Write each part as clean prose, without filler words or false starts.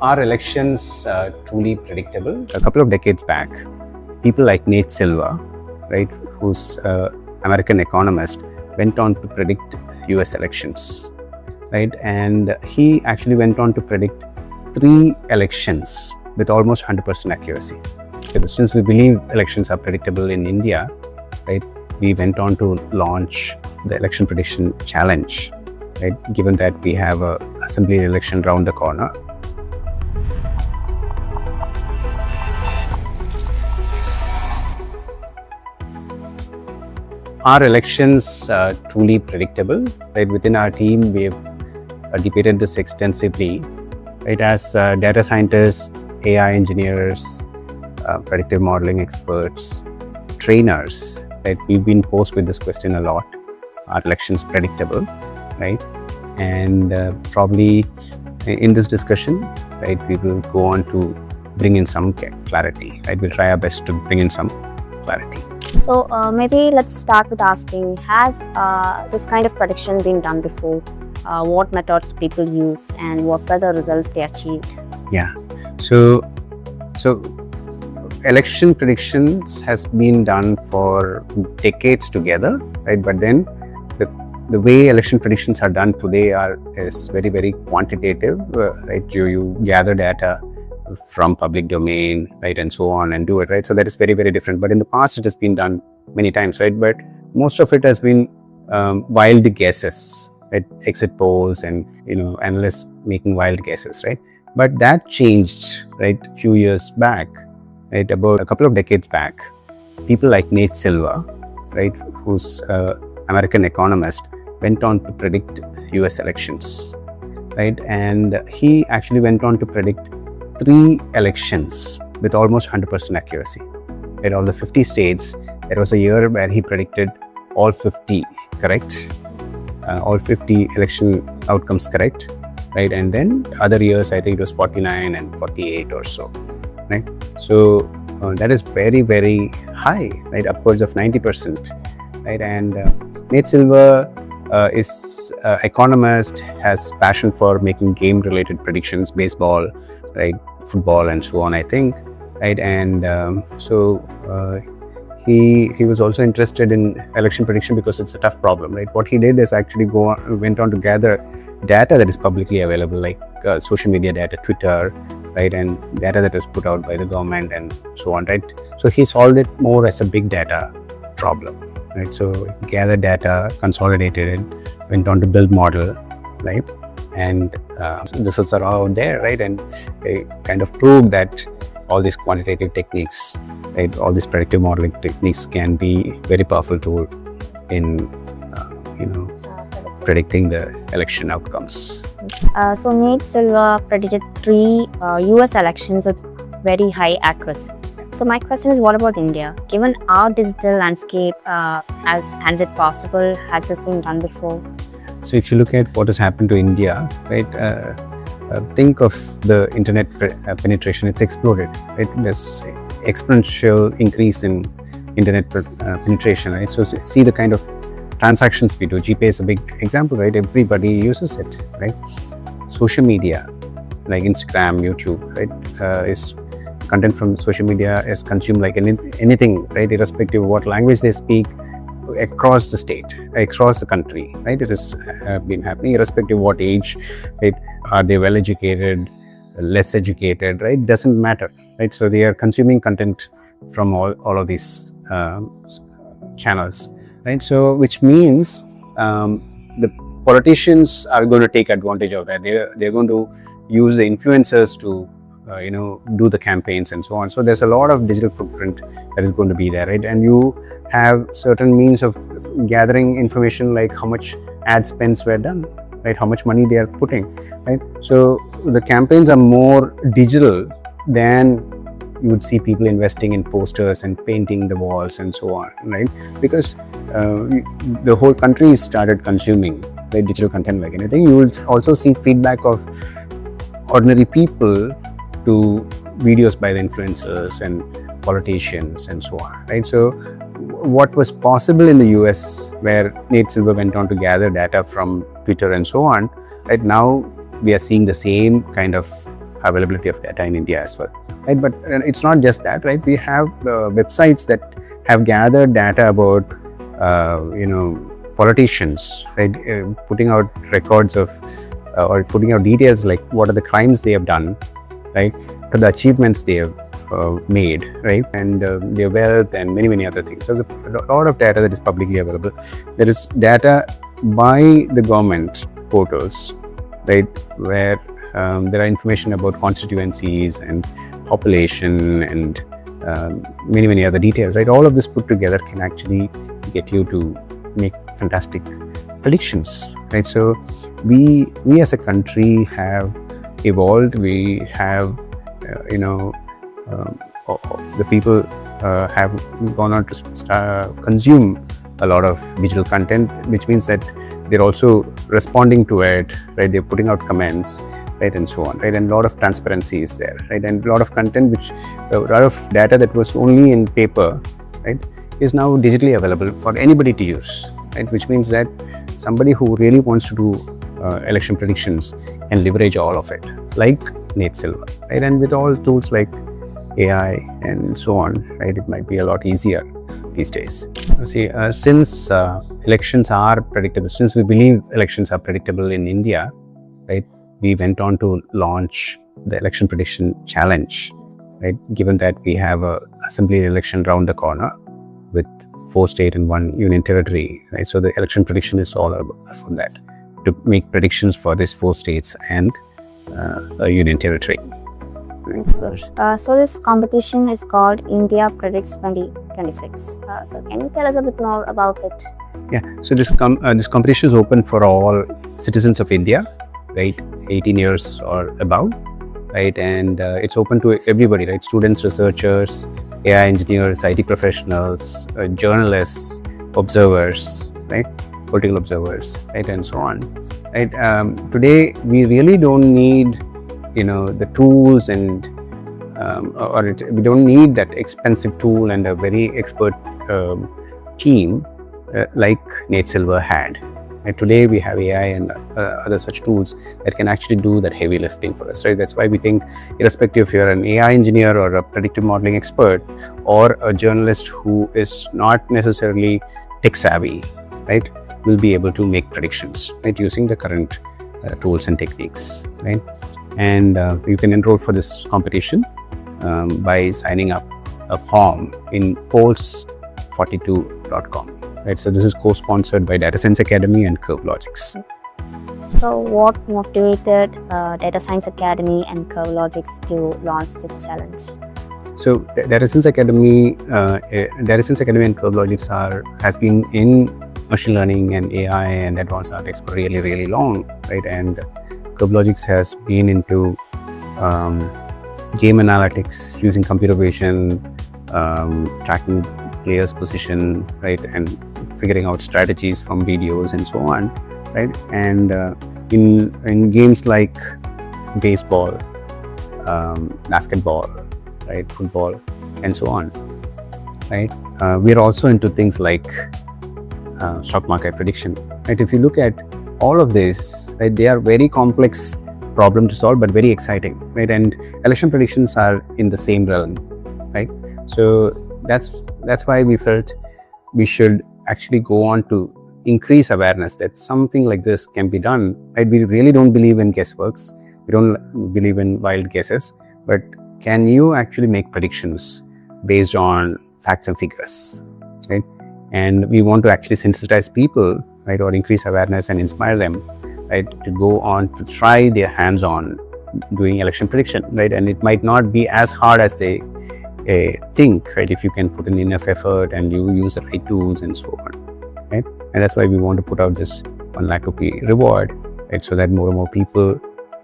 Are elections truly predictable? A couple of decades back, people like Nate Silver, right, who's an American economist, went on to predict US elections, right? And he actually went on to predict 3 elections with almost 100% accuracy. Since we believe elections are predictable in India, right, we went on to launch the election prediction challenge, right, given that we have an assembly election round the corner. Are elections truly predictable? Right, within our team, we have debated this extensively. Right, as data scientists, AI engineers, predictive modeling experts, trainers, right, we've been posed with this question a lot. Are elections predictable? Right, and probably in this discussion, right, we will go on to bring in some clarity. Right, we'll try our best to bring in some clarity. So maybe let's start with asking, has this kind of prediction been done before? What methods do people use and what were the results they achieved? Yeah, so election predictions has been done for decades together, right? But then the way election predictions are done today is very quantitative, right? You gather data from public domain, right, and so on, and do it, right? So that is very different. But in the past, it has been done many times, right? But most of it has been wild guesses, right? Exit polls and analysts making wild guesses, right? But that changed, right, a few years back, right? About a couple of decades back, people like Nate Silver, right, who's an American economist, went on to predict US elections, right? And he actually went on to predict 3 elections with almost 100% accuracy. In all the 50 states, there was a year where he predicted all 50 correct, all 50 election outcomes correct, right? And then other years, I think it was 49 and 48 or so, right? So that is very high, right? Upwards of 90%, right? And Nate Silver is an economist, has passion for making game-related predictions, baseball, right, football, and so on, I think, right? And he was also interested in election prediction because it's a tough problem, right? What he did is actually went on to gather data that is publicly available, like social media data, Twitter, right, and data that was put out by the government and so on, right? So he solved it more as a big data problem, right? So gathered data, consolidated it, went on to build model, right? And the results are out there, right? And they kind of prove that all these quantitative techniques, right, all these predictive modeling techniques can be very powerful tool in predicting the election outcomes. So Nate Silver predicted 3 US elections with very high accuracy. So my question is, what about India? Given our digital landscape, is it possible? Has this been done before? So if you look at what has happened to India, right, think of the internet penetration, it's exploded, right? There's exponential increase in internet penetration, right? So see the kind of transactions we do. GPay is a big example, right? Everybody uses it, right? Social media, like Instagram, YouTube, right, is content from social media is consumed like anything, right? Irrespective of what language they speak, across the state, across the country, right? It has been happening irrespective of what age, right? Are they well educated, less educated, right? Doesn't matter, right? So they are consuming content from all of these channels, right? So which means the politicians are going to take advantage of that. They're going to use the influencers to do the campaigns and so on. So there's a lot of digital footprint that is going to be there, right? And you have certain means of gathering information, like how much ad spends were done, right? How much money they are putting, right? So the campaigns are more digital than you would see people investing in posters and painting the walls and so on, right? Because the whole country started consuming digital content like anything. You will also see feedback of ordinary people to videos by the influencers and politicians and so on, right? So what was possible in the US, where Nate Silver went on to gather data from Twitter and so on, right now we are seeing the same kind of availability of data in India as well, right? But it's not just that, right? We have websites that have gathered data about politicians, right? Putting out records of or putting out details like what are the crimes they have done, right, to the achievements they have made, right, and their wealth and many other things. So there's a lot of data that is publicly available. There is data by the government portals, right, where there are information about constituencies and population and many other details, right? All of this put together can actually get you to make fantastic predictions, right? So we as a country have evolved. We have the people have gone on to consume a lot of digital content, which means that they're also responding to it, right? They're putting out comments, right, and so on, right? And a lot of transparency is there, right? And a lot of content, a lot of data that was only in paper, right, is now digitally available for anybody to use, right? Which means that somebody who really wants to do election predictions can leverage all of it, like Nate Silver, right? And with all tools like AI and so on, right, it might be a lot easier these days. See, since elections are predictable, since we believe elections are predictable in India, right, we went on to launch the election prediction challenge, right? Given that we have a assembly election round the corner with 4 states and 1 union territory, right? So the election prediction is all about that, to make predictions for these 4 states and a union territory. So this competition is called India Predicts 2026. So can you tell us a bit more about it? Yeah, so this competition is open for all citizens of India, right, 18 years or above, right, and it's open to everybody, right, students, researchers, AI engineers, IT professionals, journalists, observers, right, political observers, right, and so on, right. Today we really don't need the tools and we don't need that expensive tool and a very expert team like Nate Silver had. And today we have AI and other such tools that can actually do that heavy lifting for us, right? That's why we think, irrespective if you're an AI engineer or a predictive modeling expert or a journalist who is not necessarily tech savvy, right, will be able to make predictions, right, using the current tools and techniques, right? And you can enroll for this competition by signing up a form in pollsters42.com. Right, so this is co-sponsored by Data Science Academy and CurveLogix. So what motivated Data Science Academy and CurveLogix to launch this challenge? So Data Science Academy and CurveLogix has been in machine learning and AI and advanced analytics for really long, right? And CurveLogix has been into game analytics using computer vision, tracking players' position, right, and figuring out strategies from videos and so on, right? And in games like baseball, basketball, right, football, and so on, right? We're also into things like stock market prediction, right? If you look at all of this, right, they are very complex problem to solve, but very exciting, right? And election predictions are in the same realm, right? So that's why we felt we should actually go on to increase awareness that something like this can be done, right? We really don't believe in guessworks. We don't believe in wild guesses, but can you actually make predictions based on facts and figures, right? And we want to actually sensitize people, right, or increase awareness and inspire them, right, to go on to try their hands on doing election prediction, right? And it might not be as hard as they think, right, if you can put in enough effort and you use the right tools and so on, right? And that's why we want to put out this 1 lakh rupee reward, right, so that more and more people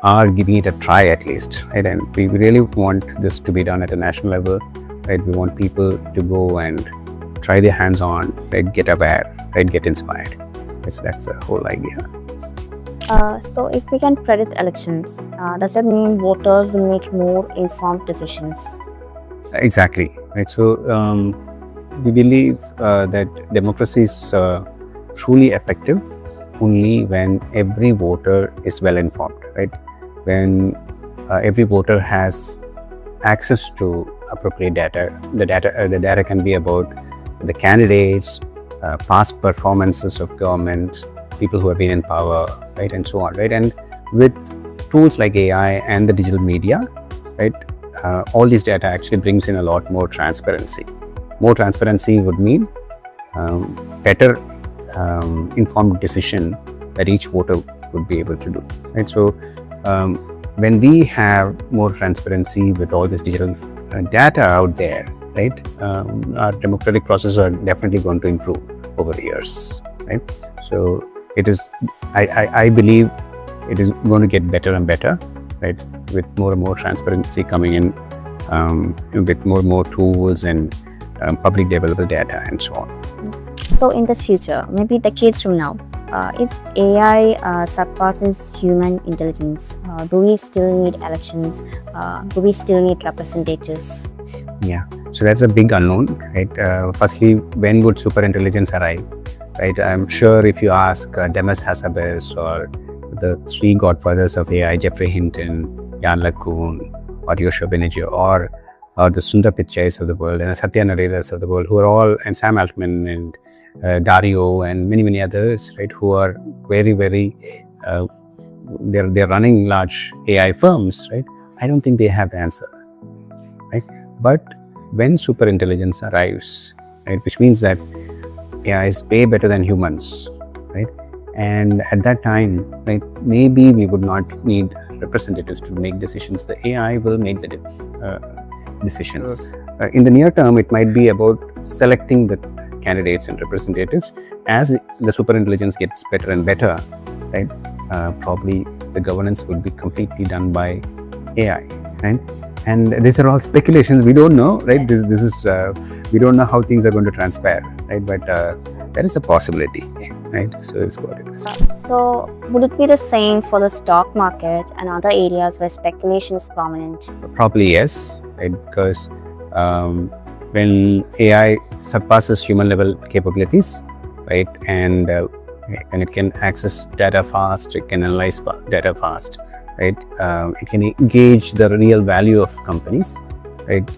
are giving it a try at least, right? And we really want this to be done at a national level, right? We want people to go and try their hands on, right, get aware, right, get inspired. So that's the whole idea. So if we can predict elections, does that mean voters will make more informed decisions? Exactly, right. So we believe that democracy is truly effective only when every voter is well informed, right? When every voter has access to appropriate data. The data can be about the candidates, past performances of government, people who have been in power, right, and so on, right. And with tools like AI and the digital media, right, all these data actually brings in a lot more transparency. More transparency would mean better informed decision that each voter would be able to do, right. So when we have more transparency with all this digital data out there, right, our democratic processes are definitely going to improve over the years, right. So it is, I believe it is going to get better and better, right, with more and more transparency coming in, with more and more tools and publicly available data and so on. So in the future, maybe decades from now, if AI surpasses human intelligence, do we still need elections? Do we still need representatives? Yeah, so that's a big unknown, right? Firstly, when would superintelligence arrive? Right, I'm sure if you ask Demis Hassabis or the three godfathers of AI, Jeffrey Hinton, Jan LeCun, or Yoshua Bengio, or the Sundar Pichais of the world, and the Satya Nadellas of the world, who are all, and Sam Altman and Dario and many others, right, who are very, they're running large AI firms, right? I don't think they have the answer, right? But when superintelligence arrives, right, which means that AI is way better than humans, right? And at that time, right, maybe we would not need representatives to make decisions. The AI will make the decisions. In the near term, it might be about selecting the candidates and representatives. As the superintelligence gets better and better, right, probably the governance will be completely done by AI, right? And these are all speculations. We don't know, right? This is we don't know how things are going to transpire, right? But there is a possibility, right? So it's what it is. So would it be the same for the stock market and other areas where speculation is prominent? Probably yes, right? Because when AI surpasses human level capabilities, right, and it can access data fast, it can analyze data fast, right, it can gauge the real value of companies, right,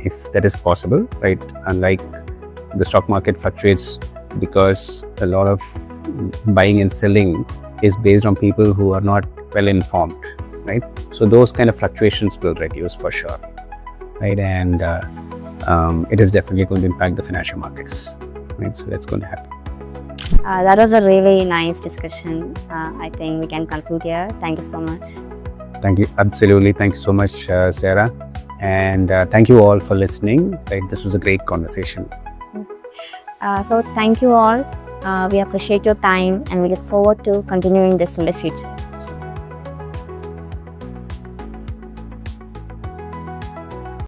if that is possible, right. Unlike the stock market fluctuates because a lot of buying and selling is based on people who are not well informed, right. So those kind of fluctuations will reduce for sure, right, and it is definitely going to impact the financial markets, right. So that's going to happen. That was a really nice discussion. I think we can conclude here. Thank you so much. Thank you. Absolutely. Thank you so much, Sera. And thank you all for listening. Right, this was a great conversation. So thank you all. We appreciate your time and we look forward to continuing this in the future.